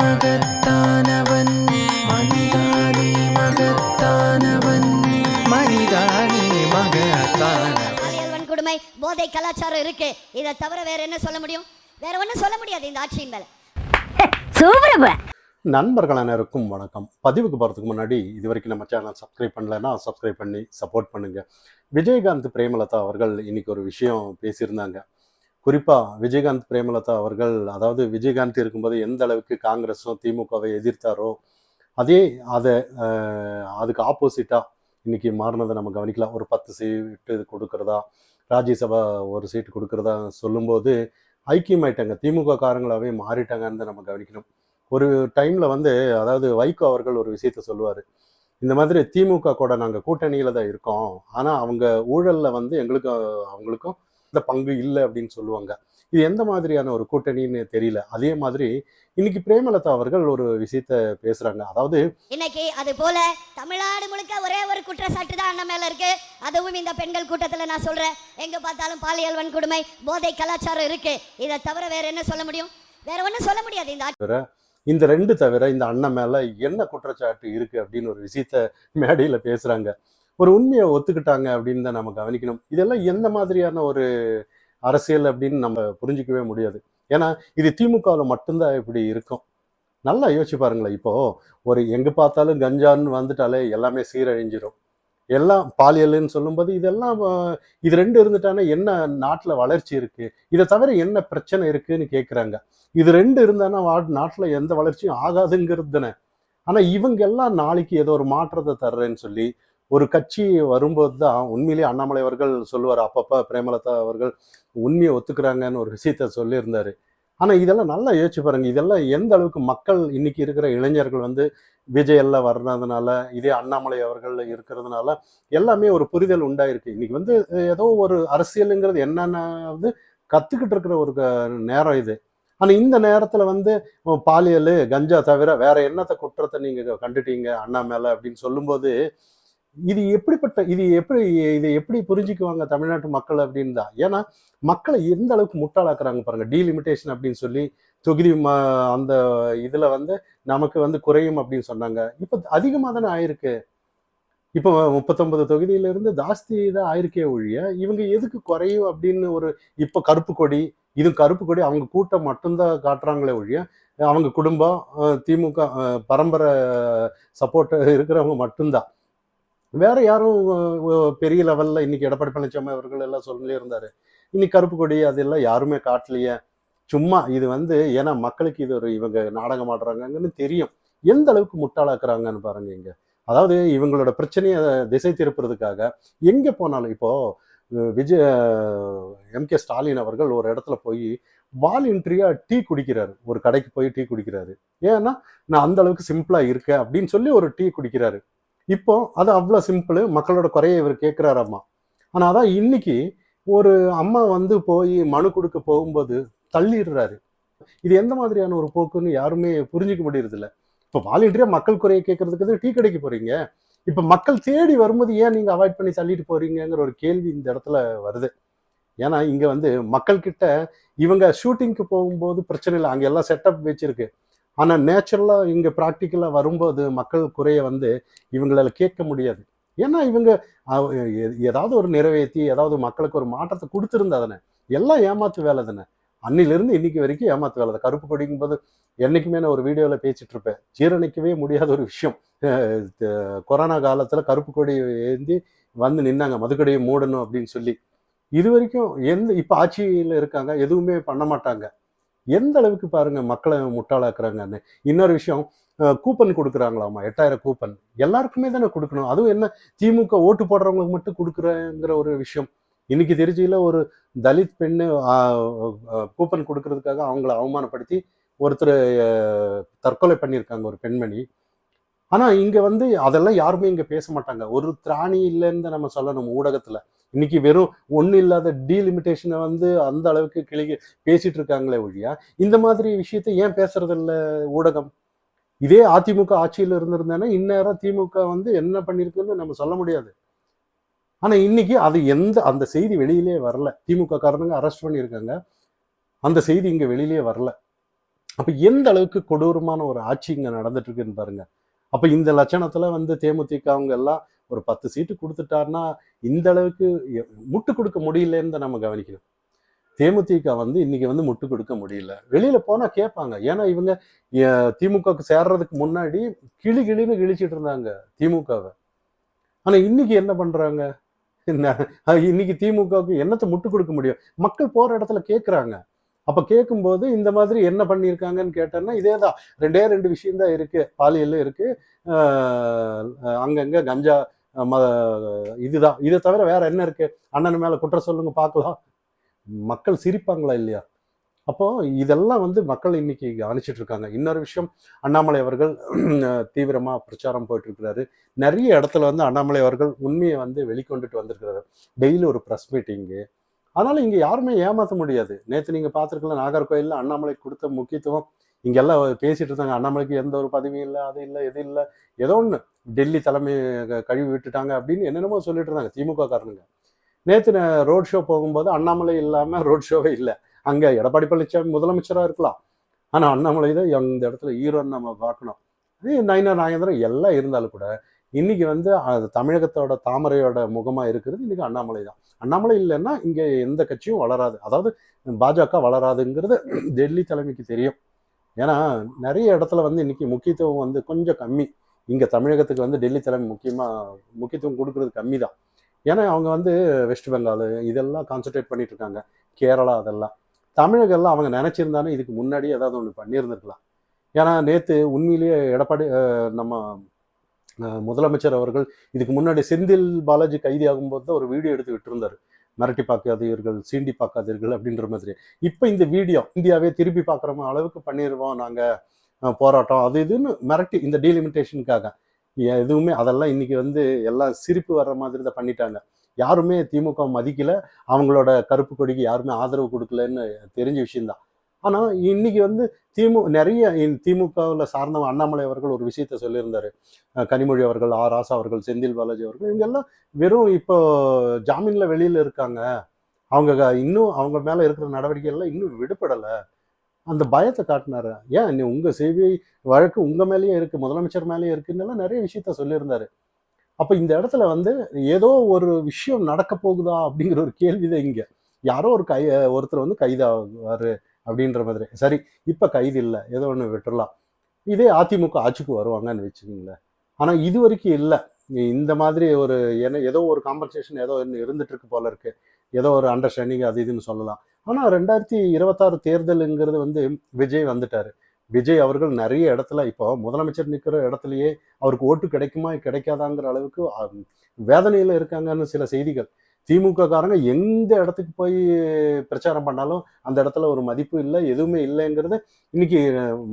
மகத்தானவன் மனிதானே மகத்தானவன் மனிதானே மகத்தானவன். பாலியல் வன்கொடுமை, போதை கலாச்சாரம் இருக்கு. இதை தவிர வேற என்ன சொல்ல முடியும்? வேற ஒன்றும் சொல்ல முடியாது இந்த ஆட்சியின் மேல. நண்பர்கள் அனைவருக்கும் வணக்கம். பதிவுக்கு போகிறதுக்கு முன்னாடி இது வரைக்கும் நம்ம சேனல் சப்ஸ்கிரைப் பண்ணலைன்னா சப்ஸ்கிரைப் பண்ணி சப்போர்ட் பண்ணுங்கள். விஜயகாந்த் பிரேமலதா அவர்கள் இன்னைக்கு ஒரு விஷயம் பேசியிருந்தாங்க. குறிப்பாக விஜயகாந்த் பிரேமலதா அவர்கள், அதாவது விஜயகாந்த் இருக்கும்போது எந்த அளவுக்கு காங்கிரஸும் திமுகவை எதிர்த்தாரோ அதுக்கு ஆப்போசிட்டாக இன்னைக்கு மாறினதை நம்ம கவனிக்கலாம். ஒரு 10 சீட்டு கொடுக்கறதா, ராஜ்யசபா ஒரு சீட்டு கொடுக்கறதா சொல்லும்போது ஐக்கியமாயிட்டாங்க, திமுக காரங்களாகவே மாறிட்டாங்கன்னு நம்ம கவனிக்கணும். ஒரு டைமில் அதாவது வைகோ அவர்கள் ஒரு விஷயத்த சொல்லுவார். இந்த மாதிரி திமுக கூட நாங்கள் கூட்டணியில் தான் இருக்கோம், ஆனால் அவங்க ஊழலில் அவங்களுக்கும் இந்த பங்கு இல்லை அப்படின்னு சொல்லுவாங்க. இது எந்த மாதிரியான ஒரு கூட்டணின்னு தெரியல. அதே மாதிரி இன்னைக்கு பிரேமலதா அவர்கள் ஒரு விஷயத்த பேசுறாங்க. அதாவது இன்னைக்கு அது போல தமிழ்நாடு முழுக்க ஒரே ஒரு குற்றச்சாட்டு தான் அண்ணன் மேல இருக்கு. அதுவும் இந்த பெண்கள் கூட்டத்துல நான் சொல்றேன், எங்க பார்த்தாலும் பாலியல் வன்கொடுமை, போதை கலாச்சாரம் இருக்கு. இதை தவிர வேற என்ன சொல்ல முடியும்? வேற ஒன்றும் சொல்ல முடியாது. இந்த ரெண்டு தவிர இந்த அண்ணன் மேல என்ன குற்றச்சாட்டு இருக்கு அப்படின்னு ஒரு விஷயத்த மேடையில பேசுறாங்க. ஒரு உண்மையை ஒத்துக்கிட்டாங்க அப்படின்னு தான் நம்ம கவனிக்கணும். இதெல்லாம் எந்த மாதிரியான ஒரு அரசியல் அப்படின்னு நம்ம புரிஞ்சிக்கவே முடியாது. ஏன்னா இது திமுகவில் மட்டும்தான் இப்படி இருக்கும். நல்லா யோசிச்சு பாருங்களேன். இப்போ ஒரு எங்க பார்த்தாலும் கஞ்சான்னு வந்துட்டாலே எல்லாமே சீரழிஞ்சிடும். எல்லாம் பாலியல்னு சொல்லும்போது இது ரெண்டு இருந்துட்டானே என்ன நாட்டில் வளர்ச்சி இருக்கு, இதை தவிர என்ன பிரச்சனை இருக்குன்னு கேட்குறாங்க. இது ரெண்டு இருந்தானா நாட்டில் எந்த வளர்ச்சியும் ஆகாதுங்கிறது தானே. ஆனால் இவங்க எல்லாம் நாளைக்கு ஏதோ ஒரு மாற்றத்தை தர்றேன்னு சொல்லி ஒரு கட்சி வரும்போது தான் உண்மையிலேயே அண்ணாமலை அவர்கள் சொல்லுவார். அப்பப்போ பிரேமலதா அவர்கள் உண்மையை ஒத்துக்கிறாங்கன்னு ஒரு விஷயத்த சொல்லியிருந்தாரு. ஆனால் இதெல்லாம் நல்லா யோசிச்சு பாருங்க. இதெல்லாம் எந்த அளவுக்கு மக்கள் இன்னைக்கு இருக்கிற இளைஞர்கள் விஜய் எல்லாம் வர்றதுனால, இதே அண்ணாமலை அவர்கள் இருக்கிறதுனால எல்லாமே ஒரு புரிதல் உண்டாயிருக்கு. இன்னைக்கு ஏதோ ஒரு அரசியலுங்கிறது என்னென்ன கத்துக்கிட்டு இருக்கிற ஒரு நேரம் இது. ஆனால் இந்த நேரத்தில் பாலியல் கஞ்சா தவிர வேற என்னத்த குற்றத்தை நீங்க கண்டுட்டீங்க அண்ணா மேல அப்படின்னு சொல்லும்போது இதை எப்படி புரிஞ்சுக்குவாங்க தமிழ்நாட்டு மக்கள் அப்படின்னு தான். ஏன்னா மக்களை எந்த அளவுக்கு முட்டாளாக்குறாங்க பாருங்க. டீலிமிட்டேஷன் அப்படின்னு சொல்லி தொகுதி அந்த இதுல நமக்கு குறையும் அப்படின்னு சொன்னாங்க. இப்ப அதிகமா தானே ஆயிருக்கு. இப்போ 39 தொகுதியிலிருந்து ஜாஸ்தி தான் ஆயிருக்கே ஒழிய இவங்க எதுக்கு குறையும் அப்படின்னு இப்போ கருப்பு கொடி, கருப்பு கொடி அவங்க கூட்டம் மட்டும்தான் காட்டுறாங்களே ஒழிய அவங்க குடும்பம் திமுக பரம்பரை சப்போர்ட் இருக்கிறவங்க மட்டும்தான். வேற யாரும் பெரிய லெவல்ல இன்னைக்கு எடப்பாடி பழனிசாமி அவர்கள் எல்லாம் சொல்லியே இருந்தாரு. இன்னைக்கு கருப்பு கொடி அதெல்லாம் யாருமே காட்டலையே. சும்மா இது ஏன்னா மக்களுக்கு இது இவங்க நாடகம் ஆடுறாங்கன்னு தெரியும். எந்த அளவுக்கு முட்டாளாக்குறாங்கன்னு பாருங்க. இங்க அதாவது இவங்களோட பிரச்சனையை திசை திருப்புறதுக்காக எங்க போனாலும், இப்போ எம்.கே. ஸ்டாலின் அவர்கள் ஒரு இடத்துல போய் வாலண்டரியா டீ குடிக்கிறாரு. ஒரு கடைக்கு போய் டீ குடிக்கிறாரு. ஏன்னா நான் அந்த அளவுக்கு சிம்பிளா இருக்கேன் அப்படின்னு சொல்லி ஒரு டீ குடிக்கிறாரு. இப்போ அது அவ்வளோ சிம்பிள். மக்களோட குறைய இவர் கேட்குறாரம்மா. ஆனால் அதான் இன்னைக்கு ஒரு அம்மா போய் மனு கொடுக்க போகும்போது தள்ளிடுறாரு. இது எந்த மாதிரியான ஒரு போக்குன்னு யாருமே புரிஞ்சிக்க முடியறது இல்லை. இப்போ வாலண்டரியா மக்கள் குறையை கேட்கறதுக்கு டீ கடைக்கு போறீங்க. இப்போ மக்கள் தேடி வரும்போது ஏன் நீங்க அவாய்ட் பண்ணி தள்ளிட்டு போறீங்கிற ஒரு கேள்வி இந்த இடத்துல வருது. ஏன்னா இங்க மக்கள் கிட்ட இவங்க ஷூட்டிங்க்கு போகும்போது பிரச்சனை இல்லை, அங்க எல்லாம் செட்டப் வச்சிருக்கு. ஆனா நேச்சுரலா இங்க ப்ராக்டிக்கலா வரும்போது மக்கள் குறைய இவங்களால கேட்க முடியாது. ஏன்னா இவங்க ஏதாவது ஒரு நிறைவேற்றி ஏதாவது மக்களுக்கு ஒரு மாற்றத்தை கொடுத்துருந்தா தானே. எல்லாம் ஏமாத்து வேலை தானே. அன்னிலிருந்து இன்னைக்கு வரைக்கும் ஏமாத்து வேலை தான். கருப்பு கொடிக்கும் போது என்னைக்குமே நான் ஒரு வீடியோவில் பேசிட்டு இருப்பேன். ஜீரணிக்கவே முடியாத ஒரு விஷயம். கொரோனா காலத்துல கருப்பு கொடி ஏந்தி நின்னாங்க, மதுக்கடையை மூடணும் அப்படின்னு சொல்லி. இது வரைக்கும் இப்ப ஆட்சியில இருக்காங்க, எதுவுமே பண்ண மாட்டாங்க. எந்த அளவுக்கு பாருங்க மக்களை முட்டாளாக்குறாங்கன்னு. இன்னொரு விஷயம், கூப்பன் கொடுக்குறாங்களாமா, 8000 கூப்பன் எல்லாருக்குமே தானே கொடுக்கணும். அதுவும் என்ன திமுக ஓட்டு போடுறவங்களுக்கு மட்டும் கொடுக்குறங்கிற ஒரு விஷயம். இன்னைக்கு திருச்சியில ஒரு தலித் பெண்ணு கூப்பன் கொடுக்கறதுக்காக அவங்கள அவமானப்படுத்தி ஒருத்தர் தற்கொலை பண்ணியிருக்காங்க, ஒரு பெண்மணி. ஆனா இங்க அதெல்லாம் யாருமே இங்க பேச மாட்டாங்க. ஒரு திராணி இல்லைன்னு நம்ம சொல்லணும் ஊடகத்துல. இன்னைக்கு வெறும் ஒண்ணு இல்லாத டீலிமிட்டேஷனை அந்த அளவுக்கு பேசிட்டு இருக்காங்களே ஒழியா இந்த மாதிரி விஷயத்தை ஏன் பேசுறது இல்லை ஊடகம்? இதே அதிமுக ஆட்சியில் இருந்திருந்தேன்னா இந்நேரம் திமுக என்ன பண்ணிருக்குன்னு நம்ம சொல்ல முடியாது. ஆனா இன்னைக்கு அது அந்த செய்தி வெளியிலே வரல. திமுக காரனுங்க அரெஸ்ட் பண்ணியிருக்காங்க, அந்த செய்தி இங்க வெளியிலே வரல. அப்ப எந்த அளவுக்கு கொடூரமான ஒரு ஆட்சி இங்க நடந்துட்டு இருக்குன்னு பாருங்க. அப்ப இந்த லட்சணத்துல வந்து தேமுதிக அவங்க எல்லாம் ஒரு 10 சீட்டு கொடுத்துட்டாருன்னா இந்த அளவுக்கு முட்டு கொடுக்க முடியலன்னு தான் நம்ம கவனிக்கணும். தேமுதிக வந்து இன்னைக்கு வந்து முட்டு கொடுக்க முடியல. வெளியில போனா கேட்பாங்க. ஏன்னா இவங்க திமுகவுக்கு சேர்றதுக்கு முன்னாடி கிளின்னு கிழிச்சிட்டு இருந்தாங்க திமுகவை. ஆனா இன்னைக்கு என்ன பண்றாங்க? இன்னைக்கு திமுகவுக்கு என்னத்தை முட்டு கொடுக்க முடியும்? மக்கள் போற இடத்துல கேட்கறாங்க. அப்ப கேட்கும்போது இந்த மாதிரி என்ன பண்ணியிருக்காங்கன்னு கேட்டேன்னா இதேதான். 2 விஷயம் தான் இருக்கு. பாலியல் இருக்கு, அங்கங்க கஞ்சா, இதுதான். இதை தவிர வேற என்ன இருக்கு? அண்ணன் மேல குற்றம் சொல்லுங்க பார்க்கலாம். மக்கள் சிரிப்பாங்களா இல்லையா? அப்போ இதெல்லாம் வந்து மக்கள் இன்னைக்கு கவனிச்சுட்டு இருக்காங்க. இன்னொரு விஷயம், அண்ணாமலை அவர்கள் தீவிரமா பிரச்சாரம் போயிட்டு இருக்கிறாரு. நிறைய இடத்துல வந்து அண்ணாமலை அவர்கள் உண்மையை வந்து வெளிக்கொண்டுட்டு வந்திருக்கிறாரு. டெய்லி ஒரு ப்ரெஸ் மீட்டிங்கு. அதனால இங்க யாருமே ஏமாற்ற முடியாது. நேற்று நீங்க பார்த்துருக்கலாம், நாகர்கோயில்ல அண்ணாமலை கொடுத்த முக்கியத்துவம் இங்கெல்லாம் பேசிட்டு இருந்தாங்க. அண்ணாமலைக்கு எந்த ஒரு பதவியும் இல்லை, அது இல்லை, இது இல்லை, ஏதோ ஒன்று டெல்லி தலைமை கழுவி விட்டுட்டாங்க அப்படின்னு என்னென்னமோ சொல்லிட்டு இருந்தாங்க திமுக காரனுங்க. நேற்று ரோட் ஷோ போகும்போது அண்ணாமலை இல்லாமல் ரோட் ஷோவே இல்லை. அங்கே எடப்பாடி பழனிசாமி முதலமைச்சராக இருக்கலாம், ஆனால் அண்ணாமலை தான் அந்த இடத்துல ஹீரோன்னு நம்ம பார்க்கணும். நயினார் நாகேந்திரன் எல்லாம் இருந்தாலும் கூட இன்னைக்கு வந்து தமிழகத்தோட தாமரையோட முகமாக இருக்கிறது இன்னைக்கு அண்ணாமலை தான். அண்ணாமலை இல்லைன்னா இங்கே எந்த கட்சியும் வளராது, அதாவது பாஜக வளராதுங்கிறது டெல்லி தலைமைக்கு தெரியும். ஏன்னா நிறைய இடத்துல வந்து இன்னைக்கு முக்கியத்துவம் வந்து கொஞ்சம் கம்மி. இங்கே தமிழகத்துக்கு வந்து டெல்லி தலைமை முக்கியத்துவம் கொடுக்கறது கம்மி தான். ஏன்னா அவங்க வந்து வெஸ்ட் பெங்கால் இதெல்லாம் கான்சன்ட்ரேட் பண்ணிட்டு இருக்காங்க, கேரளா அதெல்லாம். தமிழகெல்லாம் அவங்க நினைச்சிருந்தானே இதுக்கு முன்னாடி ஏதாவது ஒன்று பண்ணியிருந்திருக்கலாம். ஏன்னா நேற்று உண்மையிலேயே எடப்பாடி நம்ம முதலமைச்சர் அவர்கள் இதுக்கு முன்னாடி செந்தில் பாலாஜி கைதி ஆகும்போது தான் ஒரு வீடியோ எடுத்து விட்டுருந்தாரு. மிரட்டி பார்க்காதீர்கள், சீண்டி பார்க்காதீர்கள் அப்படின்ற மாதிரி. இப்போ இந்த வீடியோ இந்தியாவே திருப்பி பார்க்குற அளவுக்கு பண்ணிடுவோம் நாங்கள் போராட்டம் அது இதுன்னு மிரட்டி இந்த டீலிமிட்டேஷனுக்காக எதுவுமே அதெல்லாம் இன்னைக்கு வந்து எல்லாம் சிரிப்பு வர்ற மாதிரி தான் பண்ணிட்டாங்க. யாருமே திமுக மதிக்கல, அவங்களோட கருப்பு கொடிக்கு யாருமே ஆதரவு கொடுக்கலன்னு தெரிஞ்ச விஷயம்தான். ஆனால் இன்னைக்கு வந்து நிறைய திமுகவில் சார்ந்த அண்ணாமலை அவர்கள் ஒரு விஷயத்த சொல்லியிருந்தாரு. கனிமொழி அவர்கள், ராசா அவர்கள், செந்தில் பாலாஜி அவர்கள் இவங்க எல்லாம் வெறும் இப்போ ஜாமீன்ல வெளியில இருக்காங்க. அவங்க இன்னும் அவங்க மேல இருக்கிற நடவடிக்கை எல்லாம் இன்னும் விடுபடலை. அந்த பயத்தை காட்டினாரு. ஏன் உங்க சிபிஐ வழக்கு உங்க மேலேயே இருக்கு, முதலமைச்சர் மேலேயே இருக்குன்னு நிறைய விஷயத்த சொல்லியிருந்தாரு. அப்ப இந்த இடத்துல வந்து ஏதோ ஒரு விஷயம் நடக்க போகுதா அப்படிங்கிற ஒரு கேள்விதான் இங்க. யாரோ ஒருத்தர் வந்து கைதாவாரு அப்படின்ற மாதிரி. சரி, இப்ப கைது இல்லை, ஏதோ ஒன்று விட்டுறலாம். இதே அதிமுக ஆட்சிக்கு வருவாங்கன்னு வச்சுக்கீங்களேன். ஆனா இது வரைக்கும் இல்லை. இந்த மாதிரி ஒரு ஏதோ ஒரு காம்பன்சேஷன் ஏதோ இருந்துட்டு இருக்கு போல இருக்கு, ஏதோ ஒரு அண்டர்ஸ்டாண்டிங் அது இதுன்னு சொல்லலாம். ஆனா 2026 தேர்தலுங்கிறது வந்து விஜய் வந்துட்டாரு. விஜய் அவர்கள் நிறைய இடத்துல இப்போ முதலமைச்சர் நிற்கிற இடத்துலயே அவருக்கு ஓட்டு கிடைக்குமா கிடைக்காதாங்கிற அளவுக்கு வேதனையில இருக்காங்கன்னு சில செய்திகள். திமுக காரங்க எந்த இடத்துக்கு போய் பிரச்சாரம் பண்ணாலும் அந்த இடத்துல ஒரு மதிப்பு இல்லை, எதுவுமே இல்லைங்கிறத இன்னைக்கு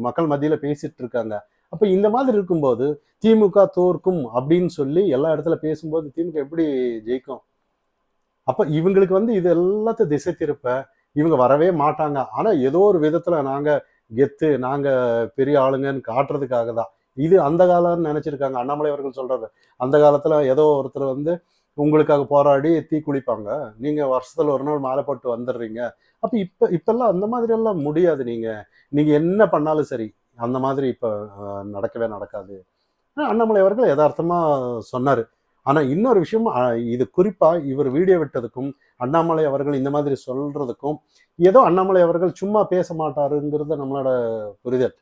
மக்கள் மத்தியில பேசிட்டு இருக்காங்க. அப்ப இந்த மாதிரி இருக்கும்போது திமுக தோற்கும் அப்படின்னு சொல்லி எல்லா இடத்துல பேசும்போது திமுக எப்படி ஜெயிக்கும்? அப்ப இவங்களுக்கு வந்து இது எல்லாத்தையும் திசை திருப்ப இவங்க வரவே மாட்டாங்க. ஆனா ஏதோ ஒரு விதத்துல நாங்க கெத்து, நாங்க பெரிய ஆளுங்கன்னு காட்டுறதுக்காக தான். இது அந்த காலம்னு நினைச்சிருக்காங்க. அண்ணாமலை அவர்கள் சொல்றாரு, அந்த காலத்துல ஏதோ ஒருத்தர் வந்து உங்களுக்காக போராடி தீ குளிப்பாங்க, நீங்க வருஷத்துல ஒரு நாள் மாலை போட்டு வந்துடுறீங்க. அப்ப இப்பெல்லாம் அந்த மாதிரி எல்லாம் முடியாது. நீங்க என்ன பண்ணாலும் சரி, அந்த மாதிரி இப்ப நடக்கவே நடக்காது. அண்ணாமலை அவர்கள் யதார்த்தமா சொன்னாரு. ஆனா இன்னொரு விஷயம், இது குறிப்பா இவர் வீடியோ விட்டதுக்கும் அண்ணாமலை அவர்கள் இந்த மாதிரி சொல்றதுக்கும் ஏதோ அண்ணாமலை அவர்கள் சும்மா பேச மாட்டாருங்கிறத நம்மளோட புரிதல்.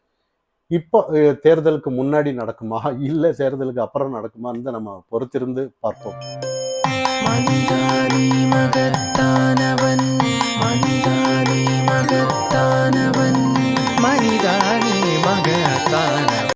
இப்போ தேர்தலுக்கு முன்னாடி நடக்குமா இல்ல தேர்தலுக்கு அப்புறம் நடக்குமான்னு நம்ம பொறுத்திருந்து பார்ப்போம். மனிதானி மகத்தானவன், மனிதானி மகத்தானவன், மனிதானி மகத்தானவன்.